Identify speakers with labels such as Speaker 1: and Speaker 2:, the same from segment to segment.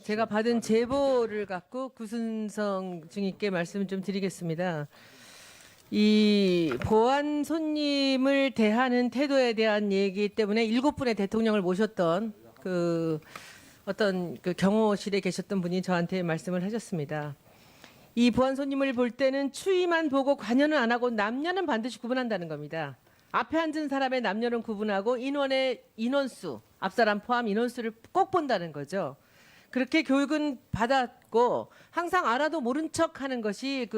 Speaker 1: 제가 받은 제보를 갖고 구순성 증인께 말씀을 좀 드리겠습니다. 이 보안 손님을 대하는 태도에 대한 얘기 때문에 7분의 대통령을 모셨던 어떤 경호실에 계셨던 분이 저한테 말씀을 하셨습니다. 이 보안 손님을 볼 때는 추위만 보고 관여는 안 하고 남녀는 반드시 구분한다는 겁니다. 앞에 앉은 사람의 남녀는 구분하고 인원수, 앞사람 포함 인원수를 꼭 본다는 거죠. 그렇게 교육은 받았고 항상 알아도 모른 척하는 것이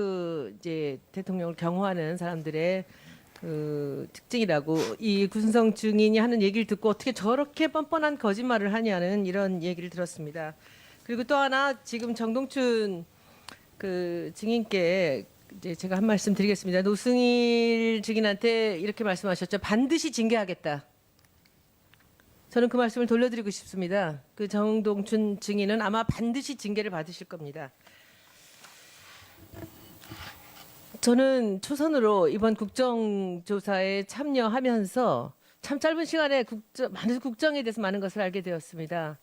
Speaker 1: 이제 대통령을 경호하는 사람들의 특징이라고 이 구순성 증인이 하는 얘기를 듣고 어떻게 저렇게 뻔뻔한 거짓말을 하냐는 이런 얘기를 들었습니다. 그리고 또 하나 지금 정동춘 증인께 이제 제가 한 말씀 드리겠습니다. 노승일 증인한테 이렇게 말씀하셨죠. 반드시 징계하겠다. 저는 그 말씀을 돌려드리고 싶습니다. 정동춘 증인은 아마 반드시 징계를 받으실 겁니다. 저는 초선으로 이번 국정조사에 참여하면서 참 짧은 시간에 많은 국정에 대해서 많은 것을 알게 되었습니다.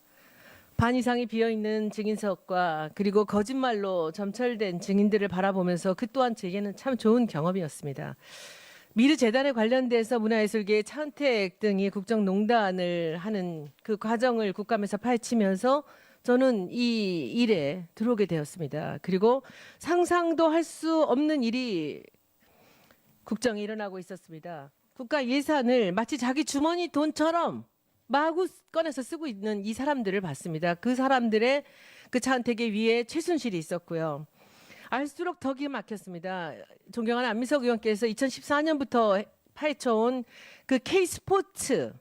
Speaker 1: 반 이상이 비어있는 증인석과 그리고 거짓말로 점철된 증인들을 바라보면서 그 또한 제게는 참 좋은 경험이었습니다. 미르 재단에 관련돼서 문화예술계의 차은택 등이 국정농단을 하는 그 과정을 국감에서 파헤치면서 저는 이 일에 들어오게 되었습니다. 그리고 상상도 할 수 없는 일이 국정에 일어나고 있었습니다. 국가 예산을 마치 자기 주머니 돈처럼 마구 꺼내서 쓰고 있는 이 사람들을 봤습니다. 그 사람들의 차은택의 위에 최순실이 있었고요. 알수록 더 기가 막혔습니다. 존경하는 안민석 의원께서 2014년부터 파헤쳐온 K스포츠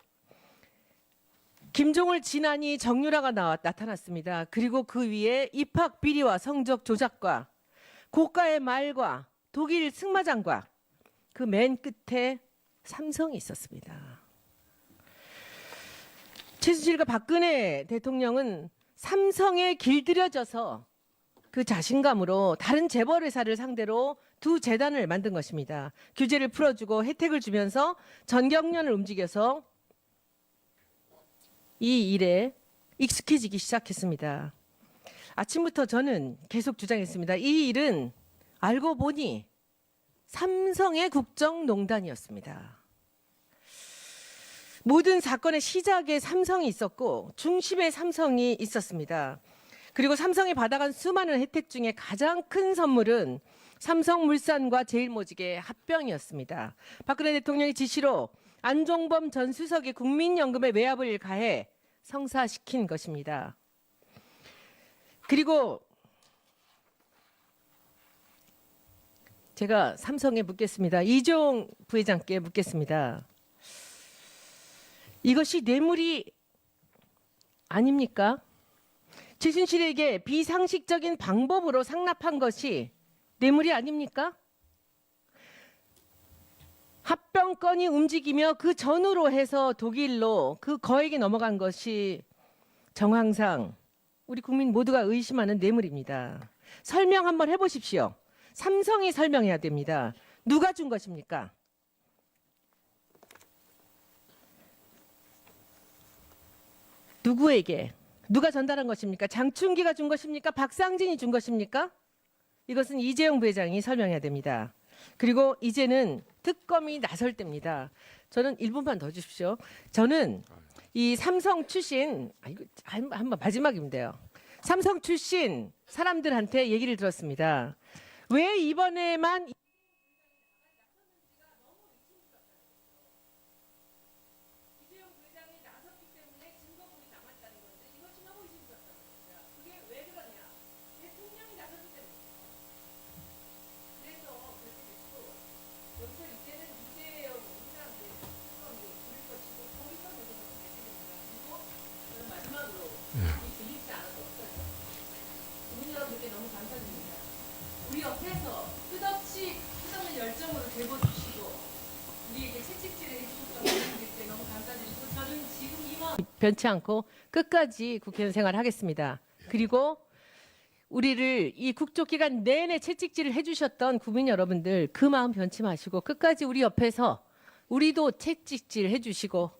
Speaker 1: 김종을 지난이 정유라가 나타났습니다. 그리고 그 위에 입학 비리와 성적 조작과 고가의 말과 독일 승마장과 그 맨 끝에 삼성이 있었습니다. 최순실과 박근혜 대통령은 삼성에 길들여져서 그 자신감으로 다른 재벌회사를 상대로 두 재단을 만든 것입니다. 규제를 풀어주고 혜택을 주면서 전경련을 움직여서 이 일에 익숙해지기 시작했습니다. 아침부터 저는 계속 주장했습니다. 이 일은 알고 보니 삼성의 국정농단이었습니다. 모든 사건의 시작에 삼성이 있었고 중심에 삼성이 있었습니다. 그리고 삼성이 받아간 수많은 혜택 중에 가장 큰 선물은 삼성물산과 제일모직의 합병이었습니다. 박근혜 대통령의 지시로 안종범 전 수석이 국민연금에 외압을 가해 성사시킨 것입니다. 그리고 제가 삼성에 묻겠습니다. 이종 부회장께 묻겠습니다. 이것이 뇌물이 아닙니까? 최순실에게 비상식적인 방법으로 상납한 것이 뇌물이 아닙니까? 합병권이 움직이며 그 전후로 해서 독일로 그 거액이 넘어간 것이 정황상 우리 국민 모두가 의심하는 뇌물입니다. 설명 한번 해보십시오. 삼성이 설명해야 됩니다. 누가 준 것입니까? 누구에게? 누가 전달한 것입니까? 장충기가 준 것입니까? 박상진이 준 것입니까? 이것은 이재용 부회장이 설명해야 됩니다. 그리고 이제는 특검이 나설 때입니다. 저는 1분만 더 주십시오. 저는 이 삼성 출신, 이거 한번 마지막인데요. 삼성 출신 사람들한테 얘기를 들었습니다. 왜 이번에만 우리 옆에서 끝없는 열정으로 제보주시고 우리에게 채찍질을 해주셨던 분들께 너무 감사드리고 저는 지금 이만 변치 않고 끝까지 국회의원 생활하겠습니다. 그리고 우리를 이 국조기간 내내 채찍질을 해주셨던 국민 여러분들 그 마음 변치 마시고 끝까지 우리 옆에서 우리도 채찍질 해주시고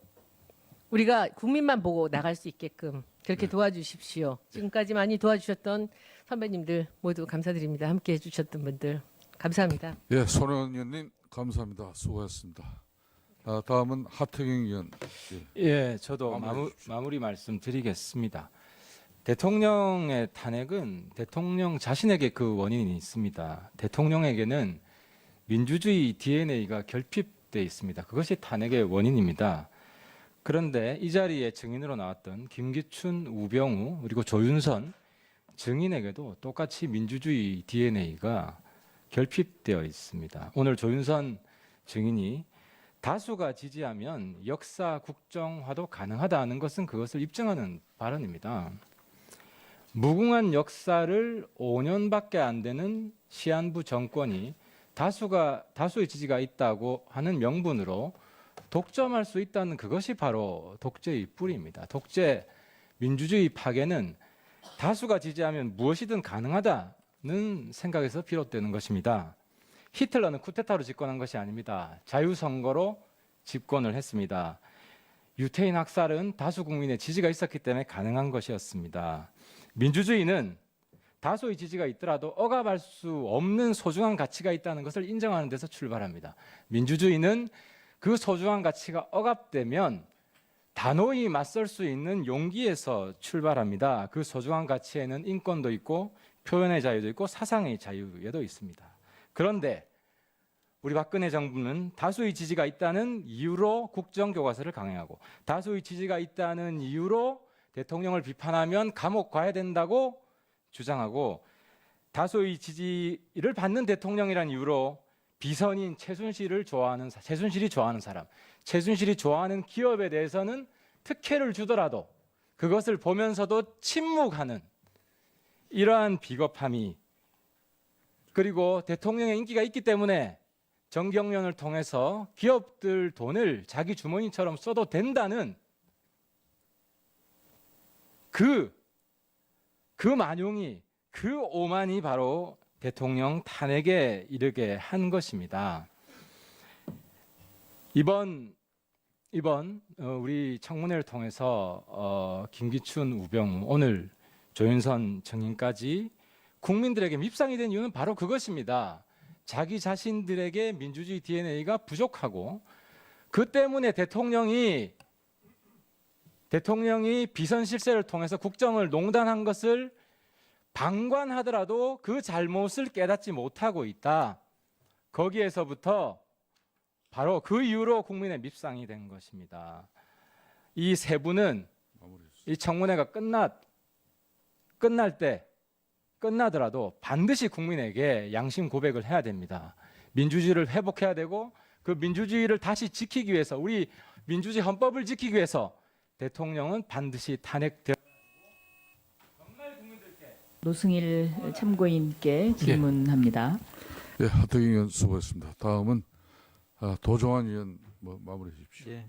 Speaker 1: 우리가 국민만 보고 나갈 수 있게끔 그렇게 도와주십시오. 지금까지 많이 도와주셨던 선배님들 모두 감사드립니다. 함께 해주셨던 분들 감사합니다.
Speaker 2: 예, 손혜원 의원님 감사합니다. 수고하셨습니다. 다음은 하태경 의원.
Speaker 3: 예, 저도
Speaker 2: 마무리해 주십시오.
Speaker 3: 마무리 말씀드리겠습니다. 대통령의 탄핵은 대통령 자신에게 그 원인이 있습니다. 대통령에게는 민주주의 DNA가 결핍되어 있습니다. 그것이 탄핵의 원인입니다. 그런데 이 자리에 증인으로 나왔던 김기춘, 우병우 그리고 조윤선 증인에게도 똑같이 민주주의 DNA가 결핍되어 있습니다. 오늘 조윤선 증인이 다수가 지지하면 역사 국정화도 가능하다는 것은 그것을 입증하는 발언입니다. 무궁한 역사를 5년밖에 안 되는 시한부 정권이 다수의 지지가 있다고 하는 명분으로 독점할 수 있다는 그것이 바로 독재의 뿌리입니다. 독재 민주주의 파괴는 다수가 지지하면 무엇이든 가능하다는 생각에서 비롯되는 것입니다. 히틀러는 쿠데타로 집권한 것이 아닙니다. 자유선거로 집권을 했습니다. 유태인 학살은 다수 국민의 지지가 있었기 때문에 가능한 것이었습니다. 민주주의는 다수의 지지가 있더라도 억압할 수 없는 소중한 가치가 있다는 것을 인정하는 데서 출발합니다. 민주주의는 그 소중한 가치가 억압되면 단호히 맞설 수 있는 용기에서 출발합니다. 그 소중한 가치에는 인권도 있고 표현의 자유도 있고 사상의 자유에도 있습니다. 그런데 우리 박근혜 정부는 다수의 지지가 있다는 이유로 국정교과서를 강행하고 다수의 지지가 있다는 이유로 대통령을 비판하면 감옥 가야 된다고 주장하고 다수의 지지를 받는 대통령이라는 이유로 비선인 최순실이 좋아하는 사람, 최순실이 좋아하는 기업에 대해서는 특혜를 주더라도 그것을 보면서도 침묵하는 이러한 비겁함이, 그리고 대통령의 인기가 있기 때문에 정경련을 통해서 기업들 돈을 자기 주머니처럼 써도 된다는 그 만용이, 그 오만이 바로 대통령 탄핵에 이르게 한 것입니다. 이번 우리 청문회를 통해서 김기춘, 우병우, 오늘 조윤선 증인까지 국민들에게 밉상이 된 이유는 바로 그것입니다. 자기 자신들에게 민주주의 DNA가 부족하고 그 때문에 대통령이 비선 실세를 통해서 국정을 농단한 것을 방관하더라도 그 잘못을 깨닫지 못하고 있다. 거기에서부터 바로 그 이후로 국민의 밉상이 된 것입니다. 이 세 분은 이 청문회가 끝나더라도 반드시 국민에게 양심 고백을 해야 됩니다. 민주주의를 회복해야 되고 그 민주주의를 다시 지키기 위해서, 우리 민주주의 헌법을 지키기 위해서 대통령은 반드시 탄핵되어
Speaker 4: 노승일 참고인께 질문합니다.
Speaker 2: 예, 하태경 의원 수고했습니다. 다음은 도종환 의원 마무리해 주십시오.
Speaker 5: 예.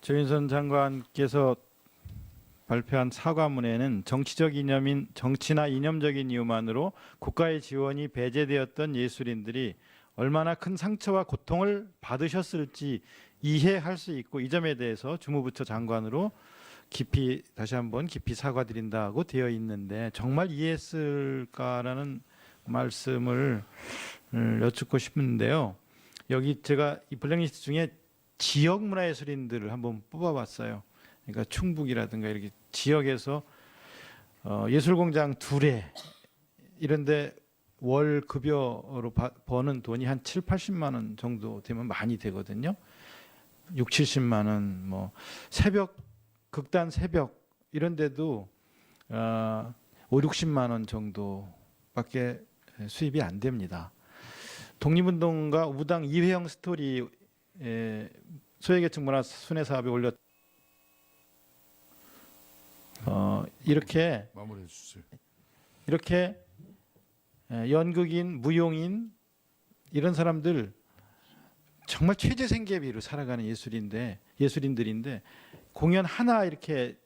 Speaker 5: 조윤선 장관께서 발표한 사과문에는 정치나 이념적인 이유만으로 국가의 지원이 배제되었던 예술인들이 얼마나 큰 상처와 고통을 받으셨을지 이해할 수 있고, 이 점에 대해서 주무부처 장관으로 다시 한번 깊이 사과드린다고 되어 있는데 정말 이해했을까라는 말씀을 여쭙고 싶은데요. 여기 제가 이 블랙리스트 중에 지역 문화예술인들을 한번 뽑아봤어요. 그러니까 충북이라든가 이렇게 지역에서 예술공장 2회 이런데 월 급여로 버는 돈이 한 7, 80만 원 정도 되면 많이 되거든요. 6, 70만 원, 뭐 극단 새벽 이런 데도 5, 60만 원 정도밖에 수입이 안 됩니다. 독립운동가 우당 이회영 스토리 소외계층 문화 순회 사업에 올렸 이렇게
Speaker 2: 마무리해 주세요.
Speaker 5: 이렇게 연극인, 무용인 이런 사람들 정말 최저생계비로 살아가는 예술인들인데 공연 하나 이렇게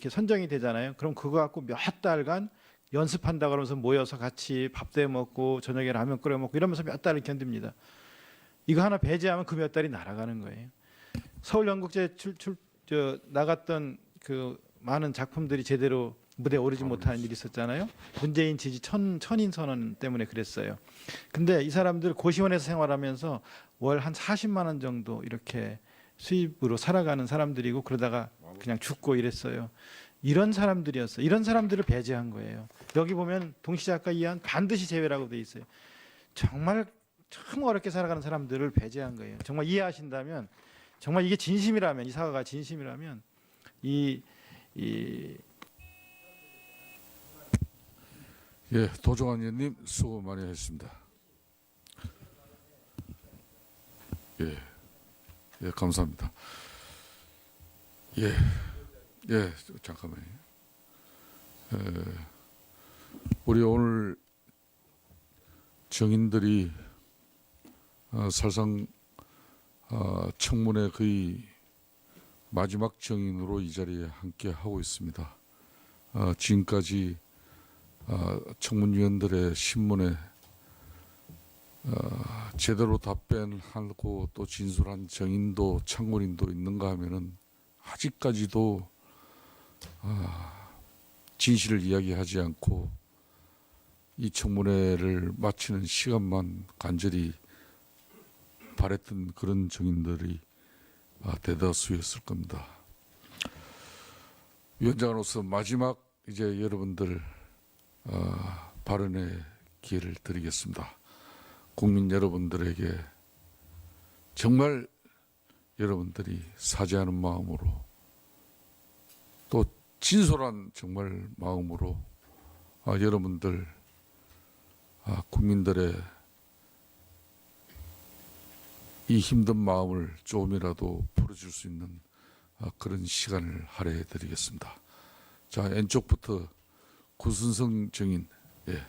Speaker 5: 선정이 되잖아요. 그럼 그거 갖고 몇 달간 연습한다 그러면서 모여서 같이 밥도 해 먹고 저녁에 라면 끓여 먹고 이러면서 몇 달을 견딥니다. 이거 하나 배제하면 그 몇 달이 날아가는 거예요. 서울 연극제 나갔던 그 많은 작품들이 제대로 무대에 오르지 못하는 일이 있었잖아요. 문재인 지지 천인 선언 때문에 그랬어요. 근데 이 사람들 고시원에서 생활하면서 월 한 40만 원 정도 이렇게 수입으로 살아가는 사람들이고 그러다가 그냥 죽고 이랬어요. 이런 사람들이었어요. 이런 사람들을 배제한 거예요. 여기 보면 동시작가 이한 반드시 제외라고 돼 있어요. 정말 참 어렵게 살아가는 사람들을 배제한 거예요. 정말 이해하신다면, 정말 이게 진심이라면, 이 사과가 진심이라면
Speaker 2: 예, 도종환 의원님 수고 많이 하셨습니다. 예, 예, 감사합니다. 예, 예, 잠깐만요. 우리 오늘 정인들이 사실상 청문회 거의 마지막 정인으로 이 자리에 함께 하고 있습니다. 지금까지 청문위원들의 신문에 제대로 답변하고 또 진술한 정인도 참고인도 있는가 하면은 아직까지도 진실을 이야기하지 않고 이 청문회를 마치는 시간만 간절히 바랬던 그런 정인들이 대다수였을 겁니다. 위원장으로서 마지막 이제 여러분들 발언의 기회를 드리겠습니다. 국민 여러분들에게 정말 여러분들이 사죄하는 마음으로 또 진솔한 정말 마음으로 여러분들 국민들의 이 힘든 마음을 조금이라도 풀어줄 수 있는 그런 시간을 할애해 드리겠습니다. 자, 왼쪽부터 구순성 정인. 예.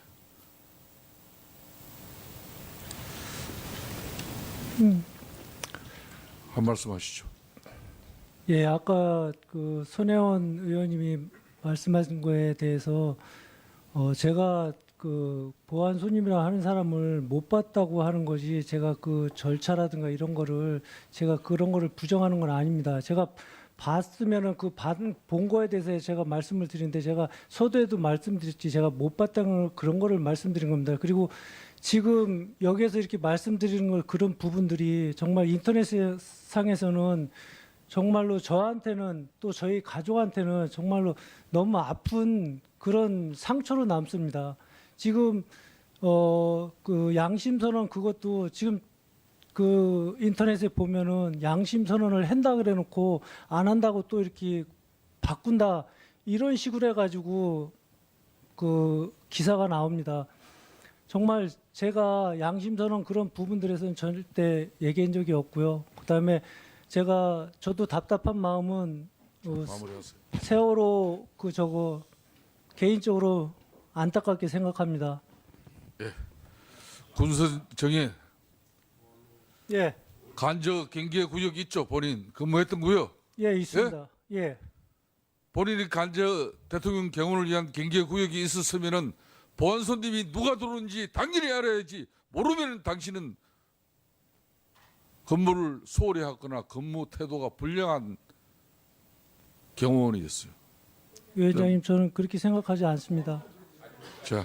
Speaker 2: 한 말씀 하시죠.
Speaker 6: 예, 아까 그 손혜원 의원님이 말씀하신 거에 대해서 제가 그 보안 손님이라 하는 사람을 못 봤다고 하는 것이 제가 그 절차라든가 이런 거를 제가 그런 거를 부정하는 건 아닙니다. 제가 봤으면은 본 거에 대해서 제가 말씀을 드리는데 제가 서두에도 말씀드렸지 제가 못 봤다는 그런 거를 말씀드린 겁니다. 그리고 지금 여기에서 이렇게 말씀드리는 걸 그런 부분들이 정말 인터넷 상에서는 정말로 저한테는 또 저희 가족한테는 정말로 너무 아픈 그런 상처로 남습니다. 지금 그 양심 선언 그것도 지금 그 인터넷에 보면은 양심 선언을 한다 그래 놓고 안 한다고 또 이렇게 바꾼다 이런 식으로 해 가지고 그 기사가 나옵니다. 정말 제가 양심 선언 그런 부분들에서는 절대 얘기한 적이 없고요. 그다음에 저도 답답한 마음은
Speaker 2: 마무리하세요.
Speaker 6: 세월호 그 저거 개인적으로 안타깝게 생각합니다.
Speaker 2: 군수 정인
Speaker 6: 예,
Speaker 2: 간저 경계 구역 있죠? 본인 근무했던 구역.
Speaker 6: 예 있습니다. 예,
Speaker 2: 본인이 간저 대통령 경호를 위한 경계 구역이 있었으면은 보안 손님이 누가 들어오는지 당연히 알아야지. 모르면 당신은 근무를 소홀히 하거나 근무 태도가 불량한 경호원이었어요.
Speaker 6: 위원장님 저는 그렇게 생각하지 않습니다.
Speaker 2: 자,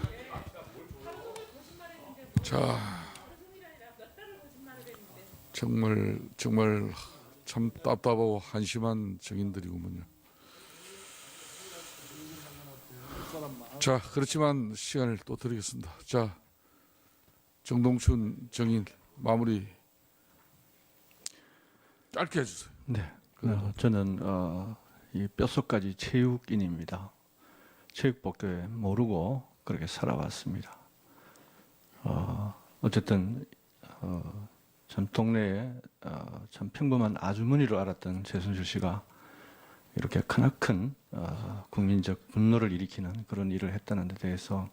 Speaker 2: 정말 참 답답하고 한심한 정인들이구먼요. 자, 그렇지만 시간을 또 드리겠습니다. 자, 정동춘 정인 마무리 짧게 해주세요.
Speaker 7: 네, 저는 이 뼛속까지 체육인입니다. 체육복도에 모르고 그렇게 살아왔습니다. 어쨌든 참 동네에 참 평범한 아주머니로 알았던 최순실 씨가 이렇게 크나큰 국민적 분노를 일으키는 그런 일을 했다는 데 대해서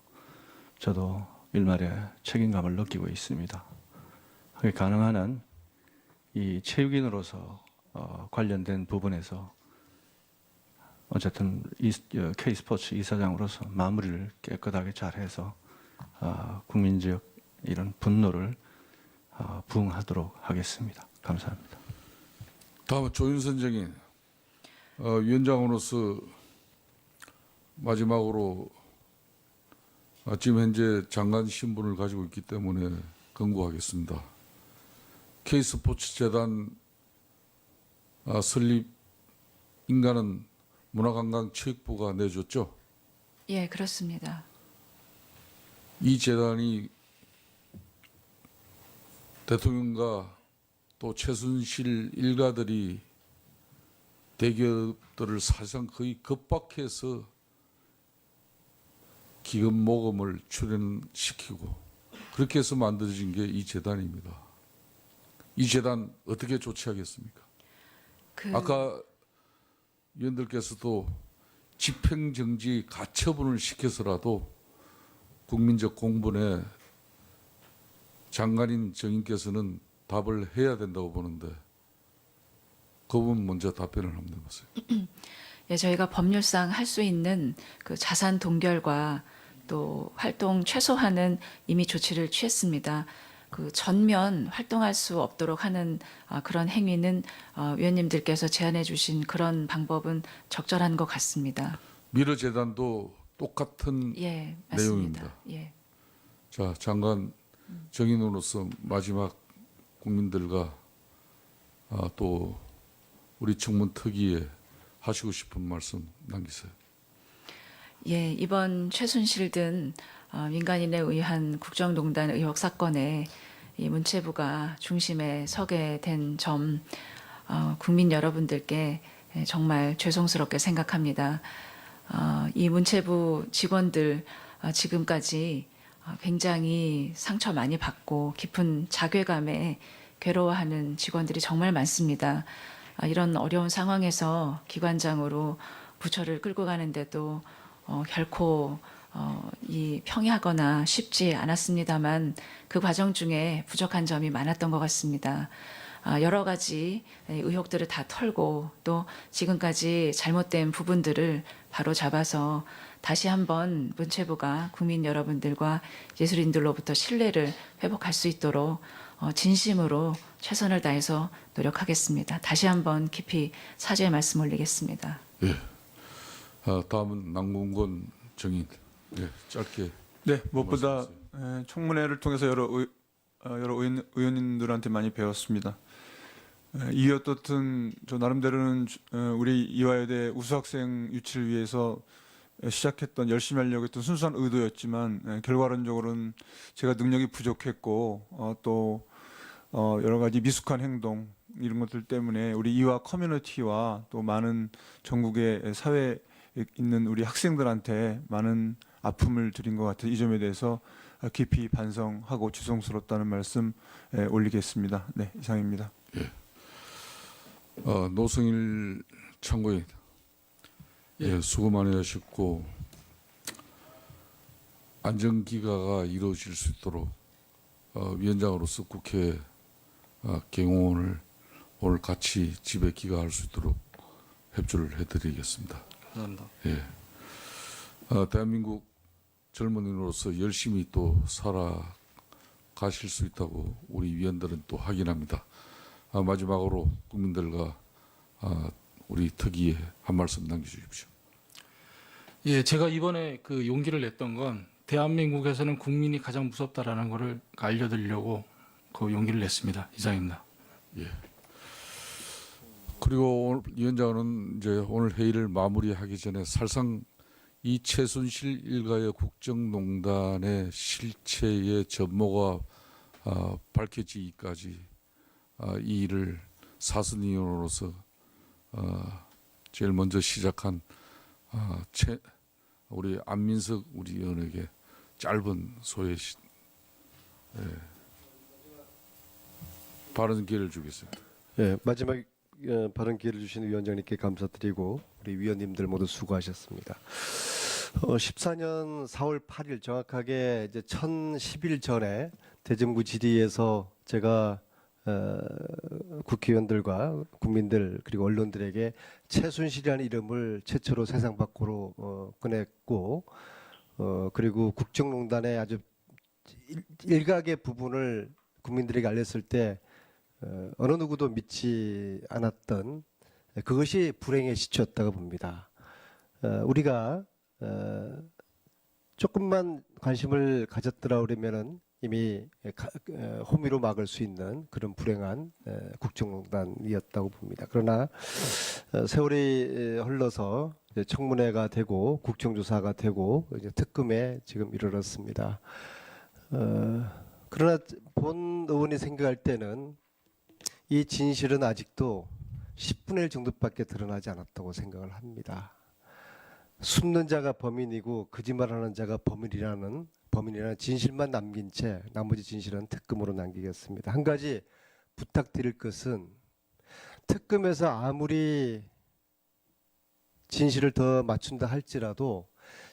Speaker 7: 저도 일말의 책임감을 느끼고 있습니다. 그게 가능한 한 이 체육인으로서 관련된 부분에서 어쨌든 K스포츠 이사장으로서 마무리를 깨끗하게 잘해서 국민적 이런 분노를 부응하도록 하겠습니다. 감사합니다.
Speaker 2: 다음은 조윤선 정인 위원장으로서 마지막으로 지금 현재 장관 신분을 가지고 있기 때문에 권고하겠습니다. K스포츠재단 설립 인가는 문화관광체육부가 내줬죠.
Speaker 8: 예, 그렇습니다.
Speaker 2: 이 재단이 대통령과 또 최순실 일가들이 대기업들을 사실상 거의 겁박해서 기금 모금을 출연시키고 그렇게 해서 만들어진 게 이 재단입니다. 이 재단 어떻게 조치하겠습니까? 아까 위원들께서도 집행정지 가처분을 시켜서라도 국민적 공분에 장관인 정인께서는 답을 해야 된다고 보는데 그 부분 먼저 답변을 한번 해보세요.
Speaker 8: 예, 저희가 법률상 할 수 있는 그 자산 동결과 또 활동 최소화는 이미 조치를 취했습니다. 그 전면 활동할 수 없도록 하는 그런 행위는 위원님들께서 제안해 주신 그런 방법은 적절한 것 같습니다.
Speaker 2: 미르재단도 똑같은
Speaker 8: 예, 맞습니다.
Speaker 2: 내용입니다.
Speaker 8: 예.
Speaker 2: 자, 장관 정인으로서 마지막 국민들과 또 우리 청문 특위에 하시고 싶은 말씀 남기세요.
Speaker 8: 예, 이번 최순실 등 민간인에 의한 국정농단 의혹 사건에 이 문체부가 중심에 서게 된 점 국민 여러분들께 정말 죄송스럽게 생각합니다. 이 문체부 직원들 지금까지 굉장히 상처 많이 받고 깊은 자괴감에 괴로워하는 직원들이 정말 많습니다. 이런 어려운 상황에서 기관장으로 부처를 끌고 가는데도 결코 이 평이하거나 쉽지 않았습니다만 그 과정 중에 부족한 점이 많았던 것 같습니다. 여러 가지 의혹들을 다 털고 또 지금까지 잘못된 부분들을 바로 잡아서 다시 한번 문체부가 국민 여러분들과 예술인들로부터 신뢰를 회복할 수 있도록 진심으로 최선을 다해서 노력하겠습니다. 다시 한번 깊이 사죄의 말씀 올리겠습니다.
Speaker 2: 예. 다음은 남궁건 정인. 예, 짧게.
Speaker 9: 네, 무엇보다 청문회를 통해서 여러 의원님들한테 많이 배웠습니다. 이어떻든 저 나름대로는 우리 이화여대 우수학생 유치를 위해서 시작했던 열심히 하려고 했던 순수한 의도였지만 결과론적으로는 제가 능력이 부족했고 또 여러 가지 미숙한 행동 이런 것들 때문에 우리 이화 커뮤니티와 또 많은 전국의 사회에 있는 우리 학생들한테 많은 아픔을 드린 것 같아요. 이 점에 대해서 깊이 반성하고 죄송스럽다는 말씀 올리겠습니다. 네, 이상입니다.
Speaker 2: 예. 노승일 참고인. 예, 수고 많이 하셨고 안정기가가 이루어질 수 있도록 위원장으로서 국회 경호원을 오늘 같이 집에 귀가할 수 있도록 협조를 해드리겠습니다.
Speaker 9: 감사합니다.
Speaker 2: 예. 대한민국 젊은이로서 열심히 또 살아가실 수 있다고 우리 위원들은 또 확인합니다. 마지막으로 국민들과 우리 특위에 한 말씀 남겨주십시오.
Speaker 10: 예, 제가 이번에 그 용기를 냈던 건 대한민국에서는 국민이 가장 무섭다라는 것을 알려드리려고 그 용기를 냈습니다. 이상입니다.
Speaker 2: 예. 그리고 오늘 위원장은 이제 오늘 회의를 마무리하기 전에 사실상 이 최순실 일가의 국정농단의 실체의 전모가 밝혀지기까지 이 일을 사선위원으로서 제일 먼저 시작한 우리 안민석 우리 의원에게 짧은 소회 발언 기회를 주겠습니다.
Speaker 11: 예, 마지막 발언 기회를 주신 위원장님께 감사드리고 우리 위원님들 모두 수고하셨습니다. 14년 4월 8일 정확하게 이제 1010일 전에 대정부 질의에서 제가 국회의원들과 국민들 그리고 언론들에게 최순실이라는 이름을 최초로 세상 밖으로 꺼냈고 그리고 국정농단의 아주 일각의 부분을 국민들에게 알렸을 때 어느 누구도 믿지 않았던 그것이 불행의 시초였다고 봅니다. 우리가 조금만 관심을 가졌더라 그러면은 이미 호미로 막을 수 있는 그런 불행한 국정농단이었다고 봅니다. 그러나 세월이 흘러서 이제 청문회가 되고 국정조사가 되고 이제 특검에 지금 이르렀습니다. 그러나 본 의원이 생각할 때는 이 진실은 아직도 10분의 1 정도밖에 드러나지 않았다고 생각을 합니다. 숨는 자가 범인이고 거짓말하는 자가 범인이라는 진실만 남긴 채 나머지 진실은 특검으로 남기겠습니다. 한 가지 부탁드릴 것은 특검에서 아무리 진실을 더 맞춘다 할지라도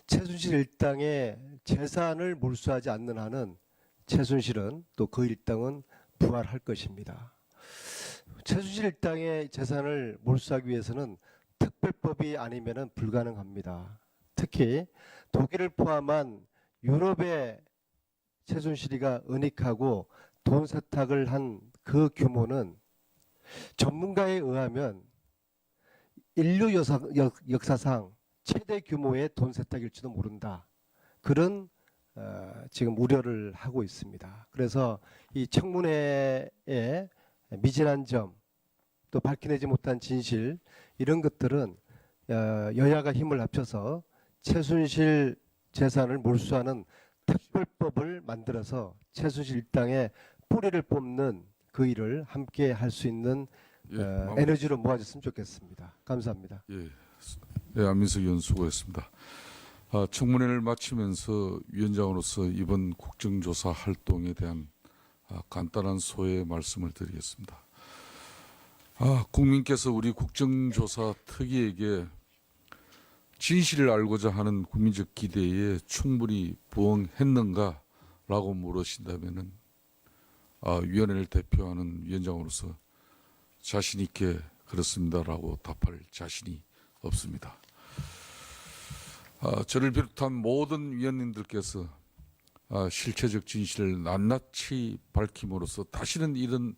Speaker 11: 최순실 일당의 재산을 몰수하지 않는 한은 최순실은 또 그 일당은 부활할 것입니다. 최순실 일당의 재산을 몰수하기 위해서는 특별법이 아니면은 불가능합니다. 특히 독일을 포함한 유럽의 최순실이가 은닉하고 돈 세탁을 한 그 규모는 전문가에 의하면 인류 역사상 최대 규모의 돈 세탁일지도 모른다. 그런 지금 우려를 하고 있습니다. 그래서 이 청문회에 미진한 점, 또 밝혀내지 못한 진실 이런 것들은 여야가 힘을 합쳐서 최순실 재산을 몰수하는 특별법을 만들어서 최순실 일당의 뿌리를 뽑는 그 일을 함께 할 수 있는 에너지로 모아졌으면 좋겠습니다. 감사합니다.
Speaker 2: 예, 안민석 의원 수고했습니다. 청문회를 마치면서 위원장으로서 이번 국정조사 활동에 대한 간단한 소회 말씀을 드리겠습니다. 국민께서 우리 국정조사 특위에게 진실을 알고자 하는 국민적 기대에 충분히 부응했는가라고 물으신다면은 위원회를 대표하는 위원장으로서 자신 있게 그렇습니다라고 답할 자신이 없습니다. 저를 비롯한 모든 위원님들께서 실체적 진실을 낱낱이 밝힘으로써 다시는 이런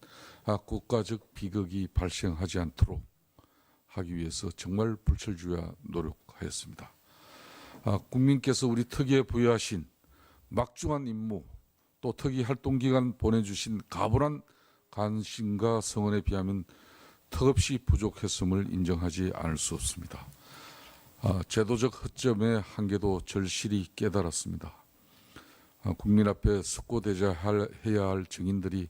Speaker 2: 국가적 비극이 발생하지 않도록 하기 위해서 정말 불철주야 노력하였습니다. 국민께서 우리 특위에 부여하신 막중한 임무 또 특위 활동 기간 보내주신 가분한 관심과 성원에 비하면 턱없이 부족했음을 인정하지 않을 수 없습니다. 제도적 허점의 한계도 절실히 깨달았습니다. 국민 앞에 숙고대자해야 할 증인들이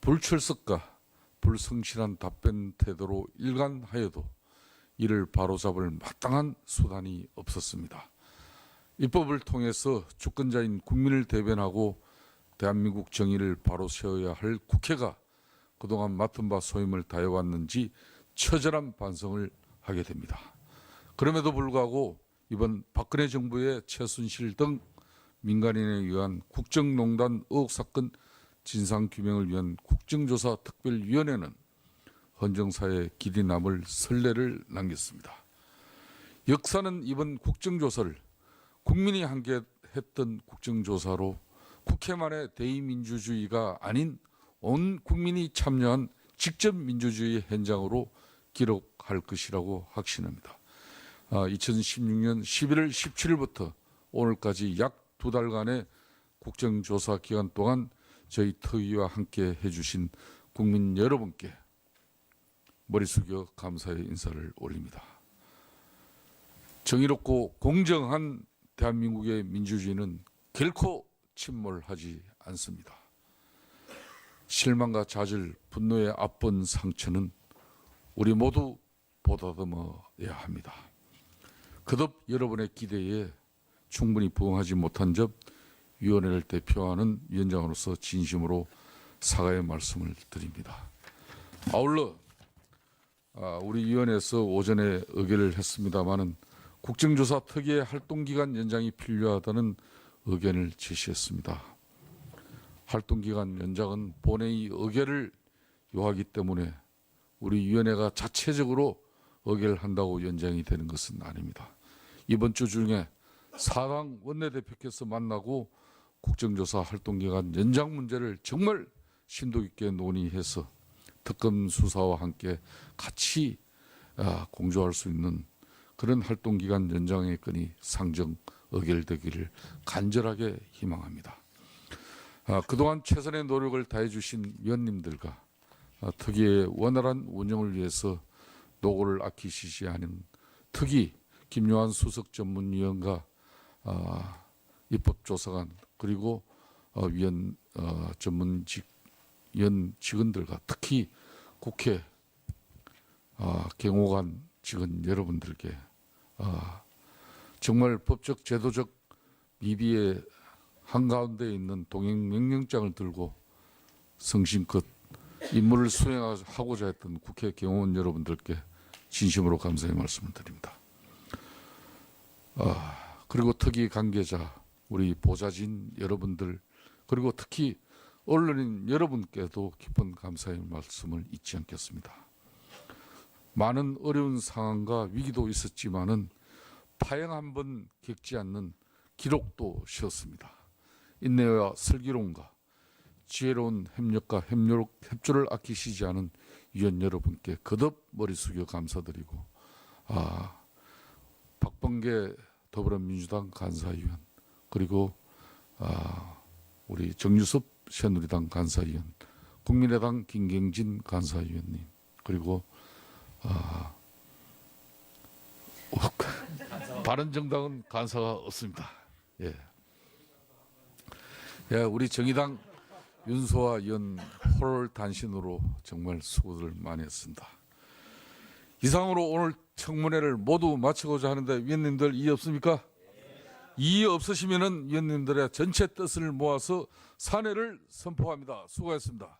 Speaker 2: 불출석과 불성실한 답변 태도로 일관하여도 이를 바로잡을 마땅한 수단이 없었습니다. 입법을 통해서 주권자인 국민을 대변하고 대한민국 정의를 바로 세워야 할 국회가 그동안 맡은 바 소임을 다해왔는지 처절한 반성을 하게 됩니다. 그럼에도 불구하고 이번 박근혜 정부의 최순실 등 민간인에 의한 국정농단 의혹 사건 진상규명을 위한 국정조사 특별위원회는 헌정사에 길이 남을 선례를 남겼습니다. 역사는 이번 국정조사를 국민이 한계했던 국정조사로 국회만의 대의민주주의가 아닌 온 국민이 참여한 직접 민주주의 현장으로 기록할 것이라고 확신합니다. 2016년 11월 17일부터 오늘까지 약 2달간의 국정조사 기간 동안 저희 특위와 함께 해주신 국민 여러분께 머리 숙여 감사의 인사를 올립니다. 정의롭고 공정한 대한민국의 민주주의는 결코 침몰하지 않습니다. 실망과 좌절, 분노의 앞번 상처는 우리 모두 보다듬어야 합니다. 거듭 여러분의 기대에 충분히 부응하지 못한 점 위원회를 대표하는 위원장으로서 진심으로 사과의 말씀을 드립니다. 아울러 우리 위원회에서 오전에 의결을 했습니다마는 국정조사 특위의 활동기간 연장이 필요하다는 의견을 제시했습니다. 활동기간 연장은 본회의 의결을 요하기 때문에 우리 위원회가 자체적으로 의결을 한다고 연장이 되는 것은 아닙니다. 이번 주 중에 4당 원내대표께서 만나고 국정조사 활동기간 연장 문제를 정말 심도 있게 논의해서 특검 수사와 함께 같이 공조할 수 있는 그런 활동 기간 연장의 건이 상정 의결되기를 간절하게 희망합니다. 그동안 최선의 노력을 다해 주신 위원님들과 특위의 원활한 운영을 위해서 노고를 아끼시지 않은 특위 김요한 수석 전문위원과 입법조사관 그리고 위원 전문직 위원 직원들과 특히 국회 경호관 직원 여러분들께 정말 법적 제도적 미비의 한가운데 있는 동행 명령장을 들고 성심껏 임무를 수행하고자 했던 국회 경호원 여러분들께 진심으로 감사의 말씀을 드립니다. 그리고 특위 관계자, 우리 보좌진 여러분들, 그리고 특히 언론인 여러분께도 깊은 감사의 말씀을 잊지 않겠습니다. 많은 어려운 상황과 위기도 있었지만은 파행 한번 겪지 않는 기록도 세웠습니다. 인내와 슬기로움과 지혜로운 협력과 협조를 아끼시지 않은 위원 여러분께 거듭 머리 숙여 감사드리고 박범계 더불어민주당 간사위원 그리고 우리 정유섭 새누리당 간사위원, 국민의당 김경진 간사위원님 그리고 바른정당은 간사가 없습니다. 예, 우리 정의당 윤소아 의원 홀단신으로 정말 수고들 많이 했습니다. 이상으로 오늘 청문회를 모두 마치고자 하는데 위원님들 이의 없습니까? 이의 없으시면은 위원님들의 전체 뜻을 모아서 산회를 선포합니다. 수고하셨습니다.